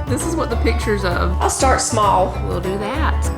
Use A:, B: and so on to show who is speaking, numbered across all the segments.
A: This is what the picture's of.
B: I'll start small.
A: We'll do that.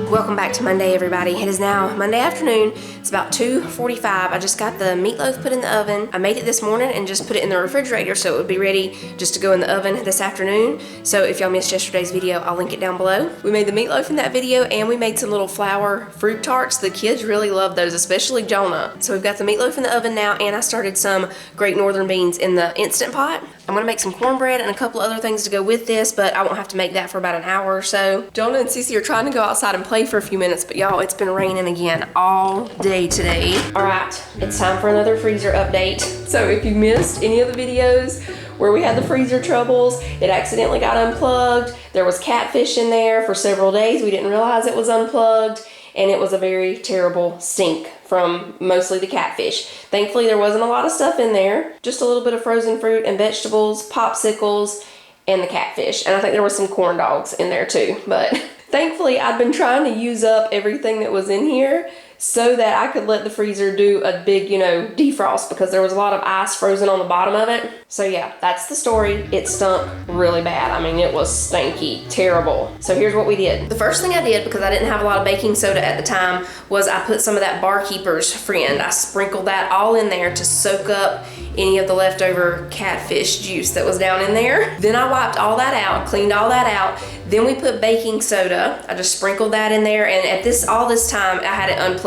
B: Welcome back to Monday, everybody. It is now Monday afternoon. It's about 2:45. I just got the meatloaf put in the oven. I made it this morning and just put it in the refrigerator so it would be ready just to go in the oven this afternoon. So if y'all missed yesterday's video, I'll link it down below. We made the meatloaf in that video and we made some little flour fruit tarts. The kids really love those, especially Jonah. So we've got the meatloaf in the oven now, and I started some Great Northern beans in the Instant Pot. I'm gonna make some cornbread and a couple other things to go with this, but I won't have to make that for about an hour or so. Jonah and Cece are trying to go outside and play for a few minutes, but y'all, it's been raining again all day today. All right, it's time for another freezer update. So if you missed any of the videos where we had the freezer troubles, it accidentally got unplugged. There was catfish in there for several days. We didn't realize it was unplugged, and it was a very terrible stink from mostly the catfish. Thankfully, there wasn't a lot of stuff in there, just a little bit of frozen fruit and vegetables, popsicles, and the catfish. And I think there was some corn dogs in there too, but thankfully I'd been trying to use up everything that was in here so that I could let the freezer do a big, defrost, because there was a lot of ice frozen on the bottom of it. So yeah, that's the story. It stunk really bad. I mean, it was stinky, terrible. So here's what we did. The first thing I did, because I didn't have a lot of baking soda at the time, was I put some of that Barkeeper's Friend. I sprinkled that all in there to soak up any of the leftover catfish juice that was down in there. Then I wiped all that out, cleaned all that out. Then we put baking soda. I just sprinkled that in there, and at all this time I had it unplugged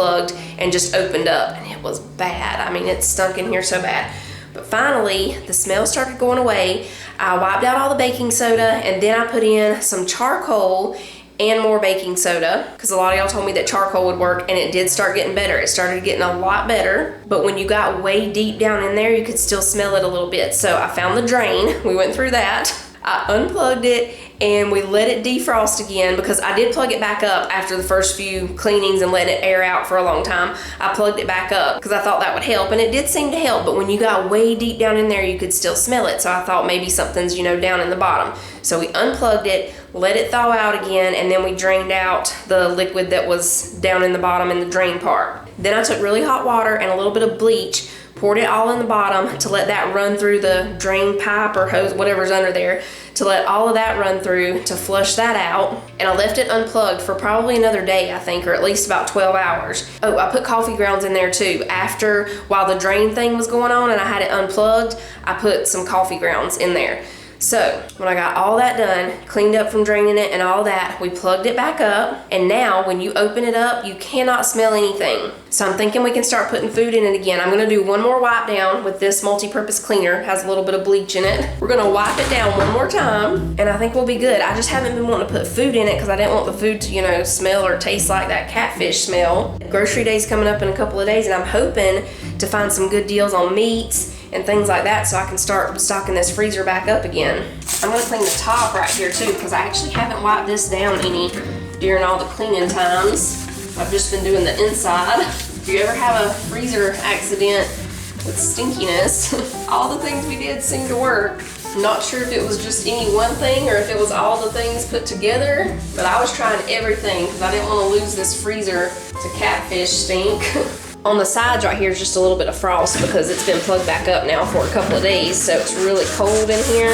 B: and just opened up, and it was bad. I mean, it stunk in here so bad. But finally, the smell started going away. I wiped out all the baking soda, and then I put in some charcoal and more baking soda, because a lot of y'all told me that charcoal would work, and it did start getting better. It started getting a lot better, but when you got way deep down in there, you could still smell it a little bit. So I found the drain. We went through that. I unplugged it and we let it defrost again, because I did plug it back up after the first few cleanings and letting it air out for a long time. I plugged it back up because I thought that would help, and it did seem to help, but when you got way deep down in there, you could still smell it. So I thought maybe something's, down in the bottom. So we unplugged it, let it thaw out again, and then we drained out the liquid that was down in the bottom in the drain part. Then I took really hot water and a little bit of bleach, poured it all in the bottom to let that run through the drain pipe or hose, whatever's under there, to let all of that run through to flush that out. And I left it unplugged for probably another day, I think, or at least about 12 hours. Oh, I put coffee grounds in there too. While the drain thing was going on and I had it unplugged, I put some coffee grounds in there. So when I got all that done, cleaned up from draining it and all that, we plugged it back up, and now when you open it up, you cannot smell anything. So I'm thinking we can start putting food in it again. I'm gonna do one more wipe down with this multi-purpose cleaner. It has a little bit of bleach in it. We're gonna wipe it down one more time, and I think we'll be good. I just haven't been wanting to put food in it because I didn't want the food to, smell or taste like that catfish smell. Grocery day's coming up in a couple of days, and I'm hoping to find some good deals on meats and things like that so I can start stocking this freezer back up again. I'm gonna clean the top right here too, because I actually haven't wiped this down any during all the cleaning times. I've just been doing the inside. If you ever have a freezer accident with stinkiness, all the things we did seemed to work. I'm not sure if it was just any one thing or if it was all the things put together, but I was trying everything because I didn't want to lose this freezer to catfish stink. On the sides right here is just a little bit of frost because it's been plugged back up now for a couple of days, so it's really cold in here.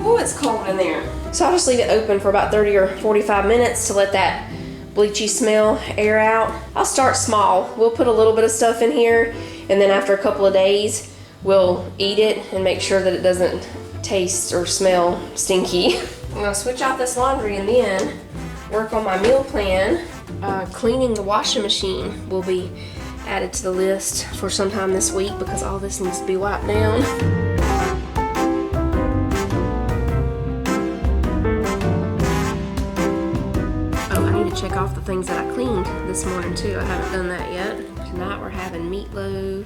B: Oh, it's cold in there. So I'll just leave it open for about 30 or 45 minutes to let that bleachy smell air out. I'll start small. We'll put a little bit of stuff in here, and then after a couple of days, we'll eat it and make sure that it doesn't taste or smell stinky. I'm gonna switch out this laundry and then work on my meal plan. Cleaning the washing machine will be added to the list for sometime this week because all this needs to be wiped down. off the things that I cleaned this morning too. I haven't done that yet. Tonight we're having meatloaf.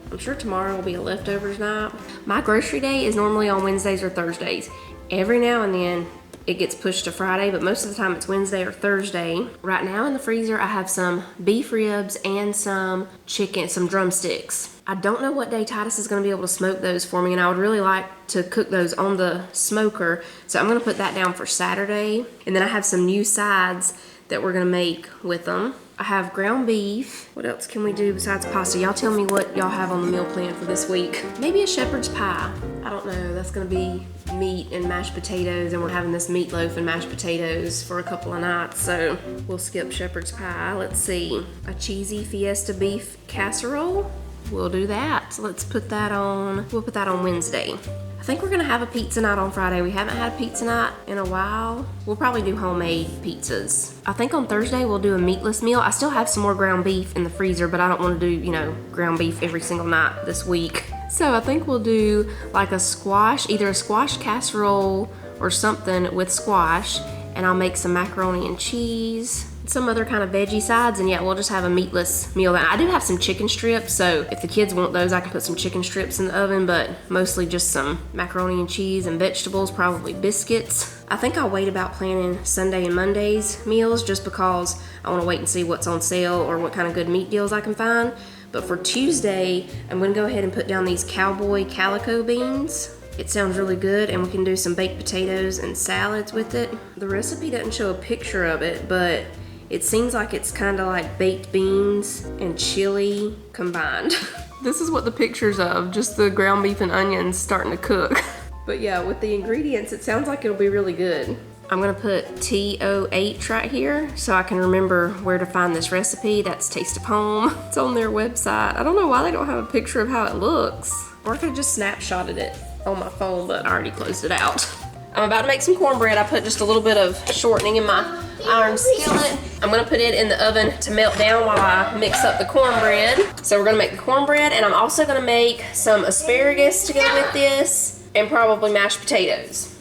B: I'm sure tomorrow will be a leftovers night. My grocery day is normally on Wednesdays or Thursdays. Every now and then it gets pushed to Friday, but most of the time it's Wednesday or Thursday. Right now in the freezer I have some beef ribs and some chicken, some drumsticks. I don't know what day Titus is gonna be able to smoke those for me, and I would really like to cook those on the smoker. So I'm gonna put that down for Saturday. And then I have some new sides that we're gonna make with them. I have ground beef. What else can we do besides pasta? Y'all tell me what y'all have on the meal plan for this week. Maybe a shepherd's pie. I don't know, that's gonna be meat and mashed potatoes, and we're having this meatloaf and mashed potatoes for a couple of nights, so we'll skip shepherd's pie. Let's see, a cheesy fiesta beef casserole. We'll do that. So let's put that on, we'll put that on Wednesday. I think we're gonna have a pizza night on Friday. We haven't had a pizza night in a while. We'll probably do homemade pizzas. I think on Thursday we'll do a meatless meal. I still have some more ground beef in the freezer, but I don't wanna do, you know, ground beef every single night this week. So I think we'll do like a squash, either a squash casserole or something with squash, and I'll make some macaroni and cheese, some other kind of veggie sides, and yeah, we'll just have a meatless meal. I do have some chicken strips, so if the kids want those, I can put some chicken strips in the oven, but mostly just some macaroni and cheese and vegetables, probably biscuits. I think I'll wait about planning Sunday and Monday's meals just because I want to wait and see what's on sale or what kind of good meat deals I can find. But for Tuesday, I'm gonna go ahead and put down these cowboy calico beans. It sounds really good, and we can do some baked potatoes and salads with it. The recipe doesn't show a picture of it, but it seems like it's kind of like baked beans and chili combined. This is what the picture's of, just the ground beef and onions starting to cook. But yeah, with the ingredients, it sounds like it'll be really good. I'm gonna put TO8 right here so I can remember where to find this recipe. That's Taste of Home. It's on their website. I don't know why they don't have a picture of how it looks. Or I could've just snapshotted it on my phone, but I already closed it out. I'm about to make some cornbread. I put just a little bit of shortening in my iron skillet. I'm gonna put it in the oven to melt down while I mix up the cornbread. So we're gonna make the cornbread, and I'm also gonna make some asparagus to go with this, and probably mashed potatoes.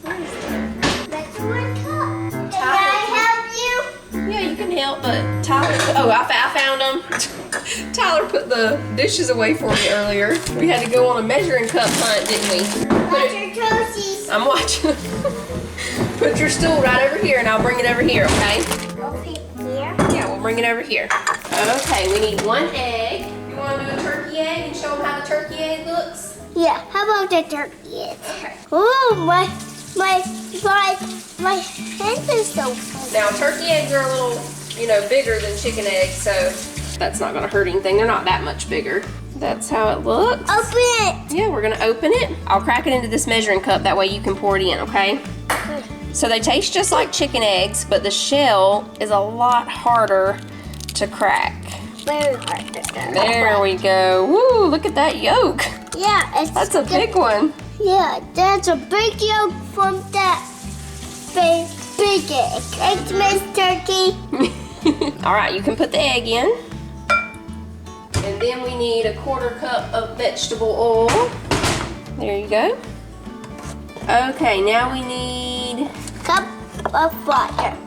B: Yeah, you can help, but Tyler, oh, I found them. Tyler put the dishes away for me earlier. We had to go on a measuring cup hunt, didn't we?
C: Watch your toesies.
B: I'm watching. Put your stool right over here, and I'll bring it over here, okay?
C: Okay, here.
B: Yeah, we'll bring it over here. Okay, we need 1 egg. You want to do a turkey egg and show them how the turkey egg looks?
C: Yeah, how about the turkey egg?
B: Okay.
C: Oh, my hand is so full.
B: Now, turkey eggs are a little, you know, bigger than chicken eggs, so that's not gonna hurt anything. They're not that much bigger. That's how it looks.
C: Open it.
B: Yeah, we're gonna open it. I'll crack it into this measuring cup. That way you can pour it in, okay? So they taste just like chicken eggs, but the shell is a lot harder to crack.
C: Very hard to do.
B: There we go. Woo, look at that yolk.
C: Yeah,
B: That's a big one.
C: Yeah, that's a big yolk from that big egg. Thanks, Miss Turkey.
B: All right, you can put the egg in. And then we need a 1/4 cup of vegetable oil. There you go. Okay, now we need
C: Cup of water.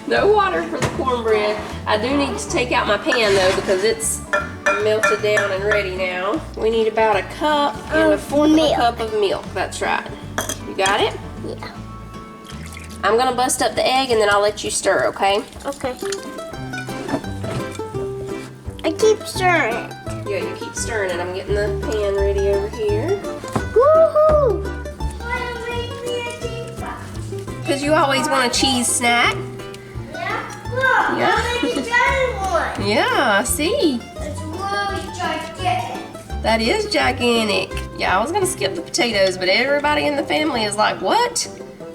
B: no water for the cornbread. I do need to take out my pan though because it's melted down and ready now. We need about a cup and a 1/4
C: milk.
B: cup of milk. That's right. You got it?
C: Yeah.
B: I'm gonna bust up the egg and then I'll let you stir, okay?
C: Okay. I keep stirring it.
B: Yeah, you keep stirring it. I'm getting the pan ready over here.
C: Woohoo!
B: Because you always want a cheese snack.
C: Yeah? Look,
B: Yeah.
C: I'm making giant one.
B: Yeah, I see.
C: It's really gigantic.
B: That is gigantic. Yeah, I was gonna skip the potatoes, but everybody in the family is like, what?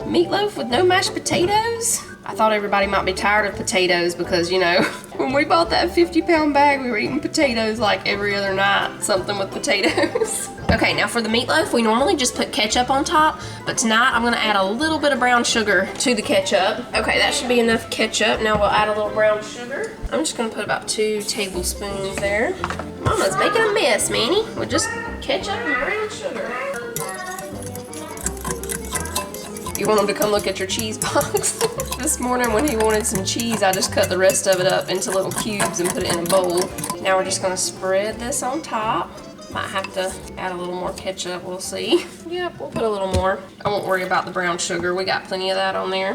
B: Meatloaf with no mashed potatoes? I thought everybody might be tired of potatoes because, you know, when we bought that 50-pound bag, we were eating potatoes like every other night, something with potatoes. Okay, now for the meatloaf, we normally just put ketchup on top, but tonight I'm gonna add a little bit of brown sugar to the ketchup. Okay, that should be enough ketchup. Now we'll add a little brown sugar. I'm just gonna put about 2 tablespoons there. Mama's making a mess, Manny, with just ketchup and brown sugar. You want him to come look at your cheese box? This morning when he wanted some cheese, I just cut the rest of it up into little cubes and put it in a bowl. Now we're just gonna spread this on top. Might have to add a little more ketchup, we'll see. Yep, we'll put a little more. I won't worry about the brown sugar. We got plenty of that on there.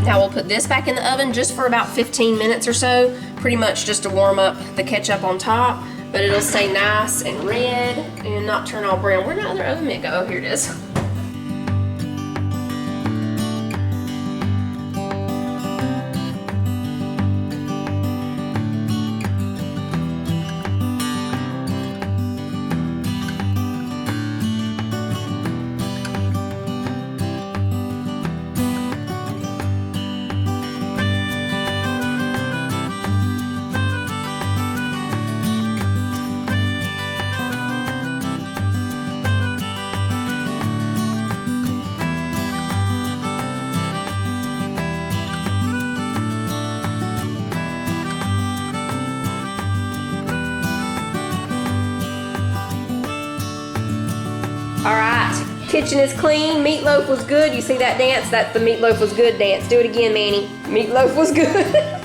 B: Now we'll put this back in the oven just for about 15 minutes or so, pretty much just to warm up the ketchup on top, but it'll stay nice and red and not turn all brown. Where'd my other oven mitt go? Oh, here it is. All right, kitchen is clean. Meatloaf was good. You see that dance? That's the meatloaf was good dance. Do it again, Manny. Meatloaf was good.